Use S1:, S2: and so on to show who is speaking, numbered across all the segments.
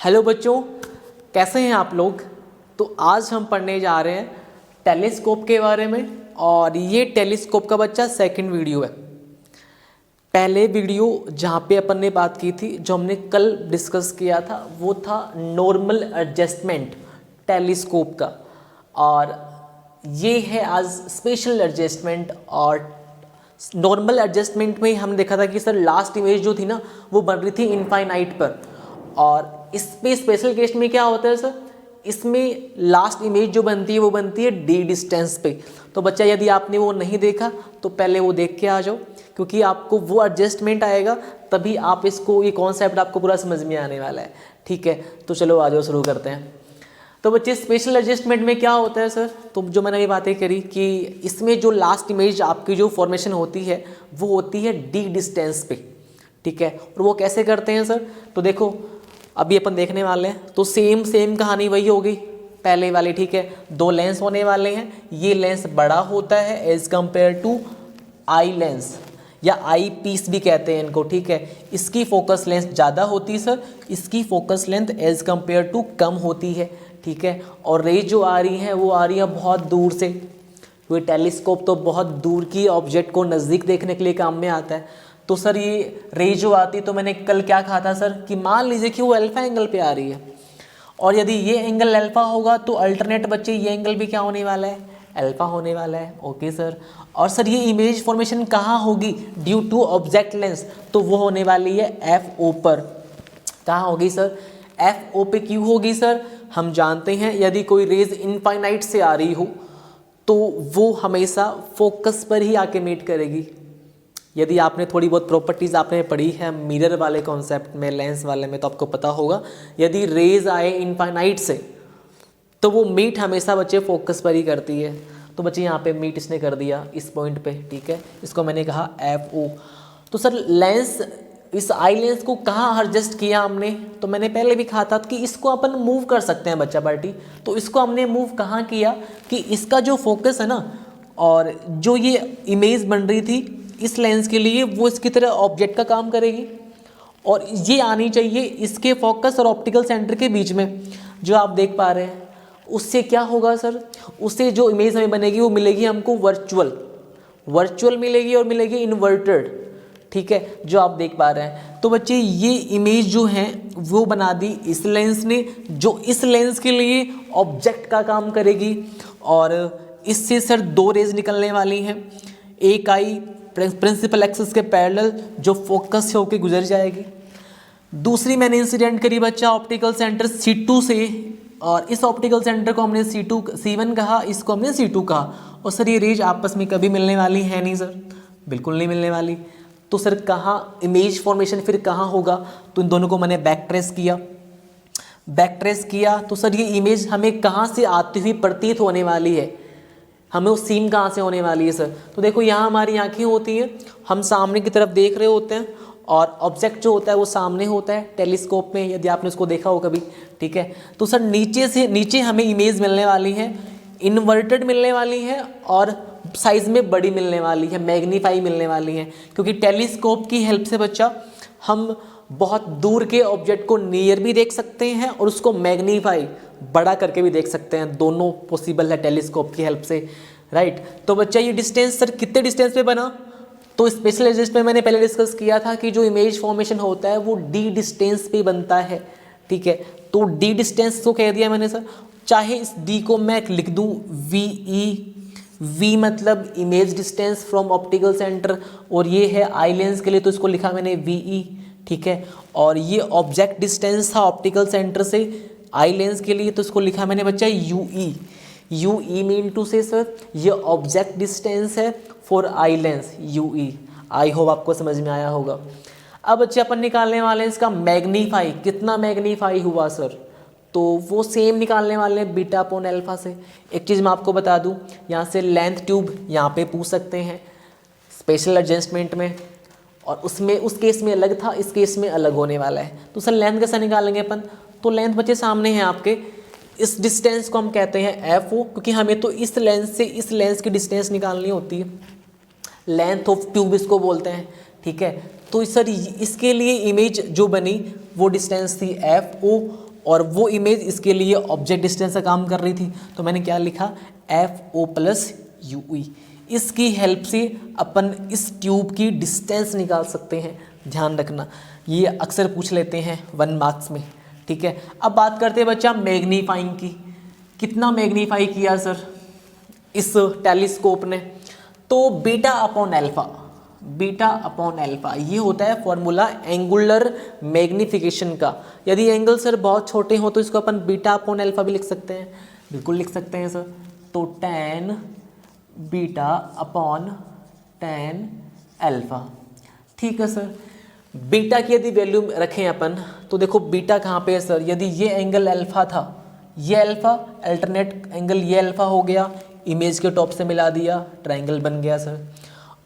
S1: Hello बच्चों, कैसे हैं आप लोग। तो आज हम पढ़ने जा रहे हैं टेलीस्कोप के बारे में और ये टेलीस्कोप का बच्चा सेकंड वीडियो है। पहले वीडियो जहाँ पे अपन ने बात की थी, जो हमने कल डिस्कस किया था, वो था नॉर्मल एडजस्टमेंट टेलीस्कोप का, और ये है आज स्पेशल एडजस्टमेंट। और नॉर्मल एडजस्टमेंट में हमने देखा था कि सर लास्ट इमेज जो थी ना वो बन रही थी इनफाइनाइट पर, और इस पे स्पेशल केस में क्या होता है सर, इसमें लास्ट इमेज जो बनती है वो बनती है डी डिस्टेंस पे। तो बच्चा यदि आपने वो नहीं देखा तो पहले वो देख के आ जाओ, क्योंकि आपको वो एडजस्टमेंट आएगा तभी आप इसको, ये कॉन्सेप्ट आपको पूरा समझ में आने वाला है। ठीक है, तो चलो आ जाओ, शुरू करते हैं। तो बच्चे स्पेशल एडजस्टमेंट में क्या होता है सर, तो जो मैंने ये बातें करी कि इसमें जो लास्ट इमेज आपकी जो फॉर्मेशन होती है वो होती है डी डिस्टेंस पे। ठीक है, और वो कैसे करते हैं सर, तो देखो अभी अपन देखने वाले हैं, तो सेम कहानी वही होगी पहले वाली। ठीक है, दो लेंस होने वाले हैं, ये लेंस बड़ा होता है as compare to eye lens, या आई पीस भी कहते हैं इनको। ठीक है, इसकी फोकस लेंथ ज़्यादा होती है सर, इसकी focus length as compare to कम होती है। ठीक है, और रे जो आ रही है वो आ रही है बहुत दूर से, क्योंकि टेलीस्कोप तो बहुत दूर की ऑब्जेक्ट को नज़दीक देखने के लिए काम में आता है। तो सर ये रे जो आती, तो मैंने कल क्या कहा था सर कि मान लीजिए कि वो अल्फा एंगल पे आ रही है, और यदि ये एंगल अल्फा होगा तो अल्टरनेट बच्चे ये एंगल भी क्या होने वाला है, अल्फा होने वाला है। ओके सर, और सर ये इमेज फॉर्मेशन कहाँ होगी, ड्यू टू ऑब्जेक्ट लेंस, तो वो होने वाली है एफ ओ पर। कहाँ होगी सर, एफ ओ पे क्यों होगी सर, हम जानते हैं यदि कोई रेज इनफाइनाइट से आ रही हो तो वो हमेशा फोकस पर ही आके मीट करेगी। यदि आपने थोड़ी बहुत प्रॉपर्टीज़ आपने पढ़ी है मिरर वाले कॉन्सेप्ट में, लेंस वाले में, तो आपको पता होगा यदि रेज आए इनफाइनाइट से तो वो मीट हमेशा बच्चे फोकस पर ही करती है। तो बच्चे यहाँ पे मीट इसने कर दिया इस पॉइंट पे। ठीक है, इसको मैंने कहा एफ ओ। तो सर लेंस, इस आई लेंस को कहाँ एडजस्ट किया हमने, तो मैंने पहले भी कहा था कि इसको अपन मूव कर सकते हैं बच्चा पार्टी। तो इसको हमने मूव कहाँ किया कि इसका जो फोकस है ना, और जो ये इमेज बन रही थी इस लेंस के लिए, वो इसकी तरह ऑब्जेक्ट का काम करेगी, और ये आनी चाहिए इसके फोकस और ऑप्टिकल सेंटर के बीच में, जो आप देख पा रहे हैं। उससे क्या होगा सर, उससे जो इमेज हमें बनेगी वो मिलेगी हमको वर्चुअल मिलेगी, और मिलेगी इन्वर्टेड। ठीक है, जो आप देख पा रहे हैं। तो बच्चे ये इमेज जो है वो बना दी इस लेंस ने, जो इस लेंस के लिए ऑब्जेक्ट का काम करेगी, और इससे सर दो रेज निकलने वाली हैं, एक आई प्रिंसिपल एक्सिस के पैरेलल जो फोकस से होकर गुजर जाएगी, दूसरी मैंने इंसिडेंट करी बच्चा ऑप्टिकल सेंटर C2 से, और इस ऑप्टिकल सेंटर को हमने C1 कहा, इसको हमने C2 कहा। और सर ये रेज आपस में कभी मिलने वाली है नहीं सर, बिल्कुल नहीं मिलने वाली। तो सर कहाँ इमेज फॉर्मेशन फिर कहाँ होगा, तो इन दोनों को मैंने बैक ट्रेस किया। तो सर ये इमेज हमें कहाँ से आती हुई प्रतीत होने वाली है, हमें वो सीन कहाँ से होने वाली है सर। तो देखो यहाँ हमारी आंखें होती हैं, हम सामने की तरफ देख रहे होते हैं, और ऑब्जेक्ट जो होता है वो सामने होता है टेलीस्कोप में, यदि आपने उसको देखा हो कभी। ठीक है, तो सर नीचे हमें इमेज मिलने वाली है, इन्वर्टेड मिलने वाली है, और साइज में बड़ी मिलने वाली है, मैग्नीफाई मिलने वाली है, क्योंकि टेलीस्कोप की हेल्प से बच्चा हम बहुत दूर के ऑब्जेक्ट को नियर भी देख सकते हैं और उसको मैग्नीफाई बड़ा करके भी देख सकते हैं। दोनों पॉसिबल है टेलीस्कोप की हेल्प से, राइट। तो बच्चा ये डिस्टेंस सर कितने डिस्टेंस पे बना, तो स्पेशल एडजस्ट में मैंने पहले डिस्कस किया था कि जो इमेज फॉर्मेशन होता है वो डी डिस्टेंस पे बनता है। ठीक है, तो डी डिस्टेंस को कह दिया मैंने सर, चाहे इस डी को मैं लिख दूँ वी मतलब image distance from optical centre, और ये है आई लेंस के लिए तो इसको लिखा मैंने VE। ठीक है, और ये ऑब्जेक्ट डिस्टेंस था ऑप्टिकल सेंटर से आई लेंस के लिए, तो इसको लिखा मैंने बच्चा UE मीन टू से सर ये ऑब्जेक्ट डिस्टेंस है for eye lens UE। I hope आपको समझ में आया होगा। अब बच्चे अपन निकालने वाले हैं इसका मैग्नीफाई, कितना मैग्नीफाई हुआ सर, तो वो सेम निकालने वाले हैं बीटा अपॉन अल्फा से। एक चीज़ मैं आपको बता दूं, यहाँ से लेंथ ट्यूब यहाँ पे पूछ सकते हैं स्पेशल एडजस्टमेंट में, और उसमें उस केस में अलग था, इस केस में अलग होने वाला है। तो सर लेंथ कैसे निकालेंगे अपन, तो लेंथ बच्चे सामने हैं आपके, इस डिस्टेंस को हम कहते हैं FO, क्योंकि हमें तो इस लेंस से इस लेंस की डिस्टेंस निकालनी होती है, लेंथ ऑफ ट्यूब इसको बोलते हैं। ठीक है, तो सर इसके लिए इमेज जो बनी वो डिस्टेंस थी FO, और वो इमेज इसके लिए ऑब्जेक्ट डिस्टेंस का काम कर रही थी, तो मैंने क्या लिखा FO प्लस UE। इसकी हेल्प से अपन इस ट्यूब की डिस्टेंस निकाल सकते हैं, ध्यान रखना, ये अक्सर पूछ लेते हैं 1 मार्क्स में, ठीक है। अब बात करते हैं बच्चा मैग्नीफाइंग की, कितना मैग्नीफाई किया सर इस टेलीस्कोप ने, तो बीटा अपॉन अल्फा ये होता है फॉर्मूला एंगुलर मैग्निफिकेशन का। यदि एंगल सर बहुत छोटे हो तो इसको अपन बीटा अपॉन अल्फा भी लिख सकते हैं, बिल्कुल लिख सकते हैं सर। तो tan beta upon tan alpha, ठीक है सर। बीटा की यदि वैल्यू रखें अपन तो देखो बीटा कहाँ पे है सर, यदि ये एंगल अल्फा था, ये अल्फा अल्टरनेट एंगल ये अल्फा हो गया, इमेज के टॉप से मिला दिया, ट्रायंगल बन गया सर।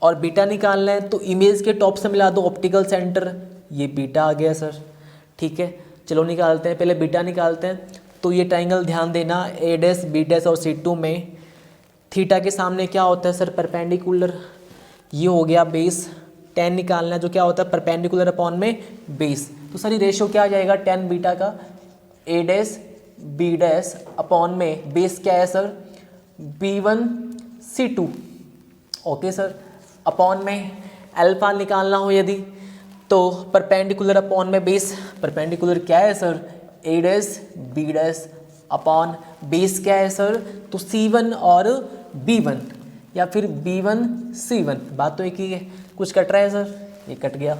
S1: और बीटा निकालना है तो इमेज के टॉप से मिला दो ऑप्टिकल सेंटर, ये बीटा आ गया सर, ठीक है। चलो निकालते हैं, पहले बीटा निकालते हैं। तो ये ट्रायंगल ध्यान देना A डैश B डैश और C2 में थीटा के सामने क्या होता है सर परपेंडिकुलर, ये हो गया बेस। tan निकालना है जो क्या होता है परपेंडिकुलर अपॉन में बेस, तो सर ये रेशियो क्या आ जाएगा tan बीटा का A dash B dash upon में बेस क्या है sir B1 C2, okay sir. Upon में अल्फा निकालना हो यदि तो परपेंडिकुलर अपॉन में बेस, परपेंडिकुलर क्या है sir A dash B dash upon base क्या है सर तो C1 और B1 या फिर B1 C1, बात तो एक ही है, कुछ कट रहा है सर, ये कट गया।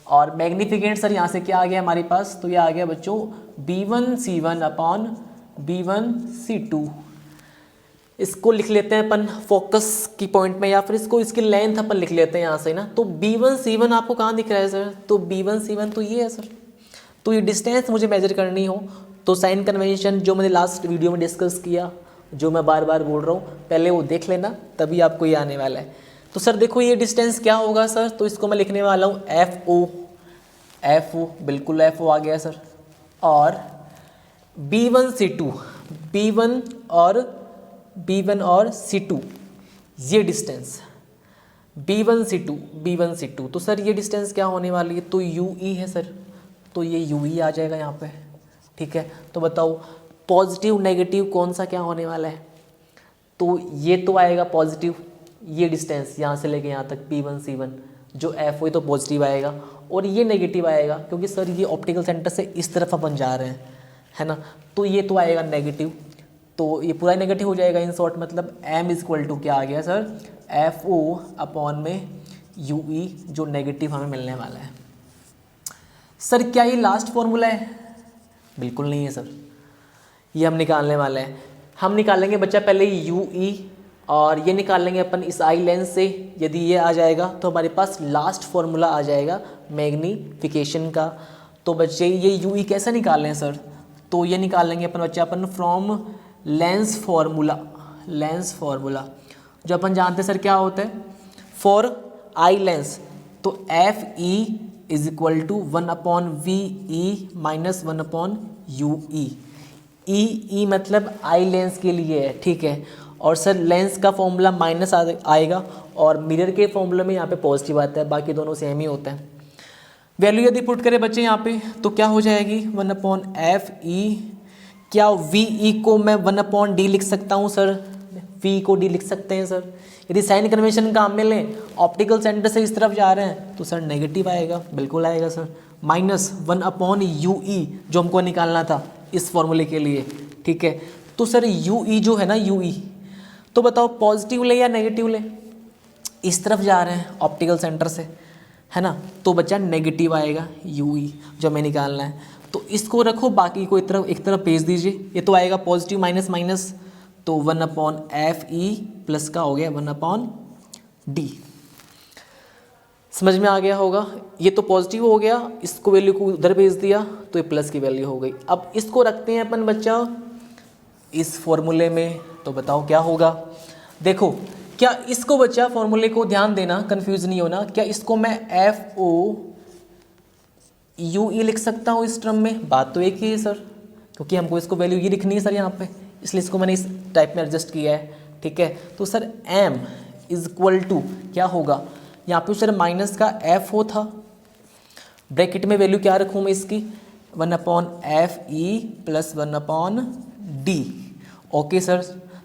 S1: और मैग्निफिकेंट सर यहाँ से क्या आ गया हमारे पास, तो ये आ गया बच्चों B1 C1 upon B1 C2। इसको लिख लेते हैं अपन फोकस की पॉइंट में, या फिर इसको इसकी लेंथ अपन लिख लेते हैं यहाँ से ना। तो B1 C1 आपको कहाँ दिख रहा है सर, तो B1 C1 तो ये है सर। तो ये डिस्टेंस मुझे मेजर करनी हो तो साइन कन्वेंशन जो मैंने लास्ट वीडियो में डिस्कस किया, जो मैं बार बार बोल रहा हूँ, पहले वो देख लेना, तभी आपको ये आने वाला है। तो सर देखो ये डिस्टेंस क्या होगा सर, तो इसको मैं लिखने वाला हूँ FO, बिल्कुल FO आ गया सर। और B1 C2, B1 और C2 ये डिस्टेंस B1 C2, तो सर ये डिस्टेंस क्या होने वाली है, तो UE है सर, तो ये UE आ जाएगा यहाँ पे, ठीक है। तो बताओ पॉजिटिव नेगेटिव कौन सा क्या होने वाला है, तो ये तो आएगा पॉजिटिव, ये डिस्टेंस यहाँ से लेके यहाँ तक B1 C1 जो FO तो पॉजिटिव आएगा, और ये नेगेटिव आएगा क्योंकि सर ये ऑप्टिकल सेंटर से इस तरफ अपन जा रहे हैं, है ना, तो ये तो आएगा नेगेटिव, तो ये पूरा नेगेटिव हो जाएगा। इन शॉर्ट मतलब M इक्वल टू क्या आ गया सर FO अपॉन में UE जो नेगेटिव हमें मिलने वाला है। सर क्या ये लास्ट फॉर्मूला है, बिल्कुल नहीं है सर, ये हम निकालने वाले हैं। हम निकालेंगे बच्चा पहले UE और ये निकाल लेंगे अपन इस आई लेंस से, यदि ये आ जाएगा तो हमारे पास लास्ट फॉर्मूला आ जाएगा मैग्नीफिकेशन का। तो बच्चे ये UE कैसे निकालें सर, तो ये निकाल लेंगे अपन बच्चा अपन फ्रॉम लेंस फार्मूला जो अपन जानते हैं सर क्या होता है फॉर आई लेंस, तो FE is equal to 1/VE minus 1/UE। E मतलब आई लेंस के लिए है, ठीक है। और सर लेंस का फॉर्मूला माइनस आएगा और मिरर के फॉर्मूला में यहाँ पे पॉजिटिव आता है, बाकी दोनों सेम ही होते हैं। वैल्यू यदि पुट करें बच्चे यहाँ पे तो क्या हो जाएगी 1/FE। क्या VE को मैं 1/D लिख सकता हूँ सर, V को D लिख सकते हैं सर। यदि साइन कन्वेंशन काम में लें ऑप्टिकल सेंटर से इस तरफ जा रहे हैं तो सर नेगेटिव आएगा, बिल्कुल आएगा सर, माइनस 1/UE जो हमको निकालना था इस फॉर्मूले के लिए, ठीक है। तो सर UE जो है ना UE, तो बताओ पॉजिटिव ले या नेगेटिव ले, इस तरफ जा रहे हैं ऑप्टिकल सेंटर से, है ना, तो बच्चा नेगेटिव आएगा UE जो हमें निकालना है। तो इसको रखो, बाकी को एक तरफ भेज दीजिए, ये तो आएगा पॉजिटिव माइनस माइनस, तो 1/FE प्लस का हो गया 1/D। समझ में आ गया होगा, ये तो पॉजिटिव हो गया, इसको वैल्यू को उधर भेज दिया तो ये प्लस की वैल्यू हो गई। अब इसको रखते हैं अपन बच्चा इस फॉर्मूले में, तो बताओ क्या होगा। देखो क्या इसको बच्चा फॉर्मूले को ध्यान देना, कंफ्यूज नहीं होना, क्या इसको मैं FOUE लिख सकता हूँ इस टर्म में, बात तो एक ही है सर, क्योंकि हमको इसको वैल्यू ये लिखनी है सर यहाँ पे, इसलिए इसको मैंने इस टाइप में एडजस्ट किया है, ठीक है। तो sir M is equal to क्या होगा, यहाँ पे सर माइनस का FO था, ब्रैकेट में वैल्यू क्या रखूँ मैं इसकी 1/FE plus 1/D। Okay sir,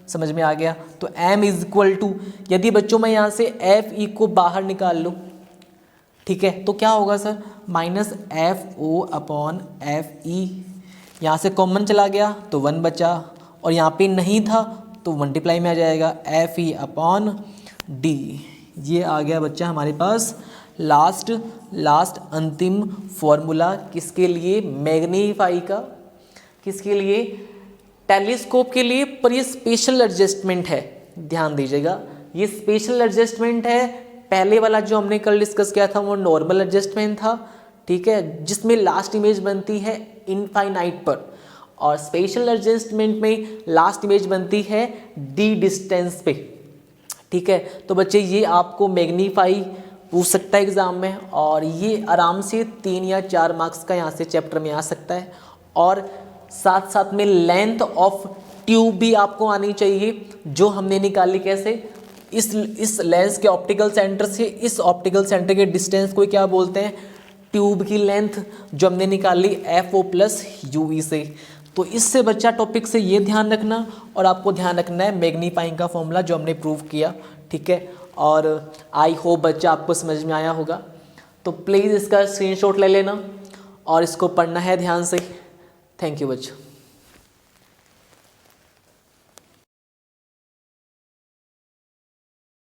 S1: समझ में आ गया। तो m इज इक्वल टू, यदि बच्चों मैं यहाँ से FE को बाहर निकाल लूँ, ठीक है, तो क्या होगा सर, -FO/FE। यहाँ से कॉमन चला गया तो 1 बचा, और यहाँ पे नहीं था तो मल्टीप्लाई में आ जाएगा FE/D। ये आ गया बच्चा हमारे पास लास्ट अंतिम फॉर्मूला किसके लिए, मैग्नीफाई का, किसके लिए, टेलीस्कोप के लिए। पर ये स्पेशल एडजस्टमेंट है, ध्यान दीजिएगा, ये स्पेशल एडजस्टमेंट है। पहले वाला जो हमने कल डिस्कस किया था वो नॉर्मल एडजस्टमेंट था, ठीक है, जिसमें लास्ट इमेज बनती है इनफाइनाइट पर, और स्पेशल एडजस्टमेंट में लास्ट इमेज बनती है डी डिस्टेंस पे, ठीक है। तो बच्चे ये आपको मैग्नीफाई पूछ सकता है एग्जाम में, और ये आराम से 3 या 4 मार्क्स का यहाँ से चैप्टर में आ सकता है। और साथ साथ में लेंथ ऑफ ट्यूब भी आपको आनी चाहिए, जो हमने निकाली कैसे, इस लेंस के ऑप्टिकल सेंटर से इस ऑप्टिकल सेंटर के डिस्टेंस को क्या बोलते हैं, ट्यूब की लेंथ, जो हमने निकाली FO+UE से। तो इससे बच्चा टॉपिक से ये ध्यान रखना, और आपको ध्यान रखना है मैग्नीफाइंग का फॉर्मूला जो हमने प्रूव किया, ठीक है। और आई होप बच्चा आपको समझ में आया होगा। तो प्लीज़ इसका स्क्रीनशॉट ले लेना और इसको पढ़ना है ध्यान से। थैंक यू बच्चों।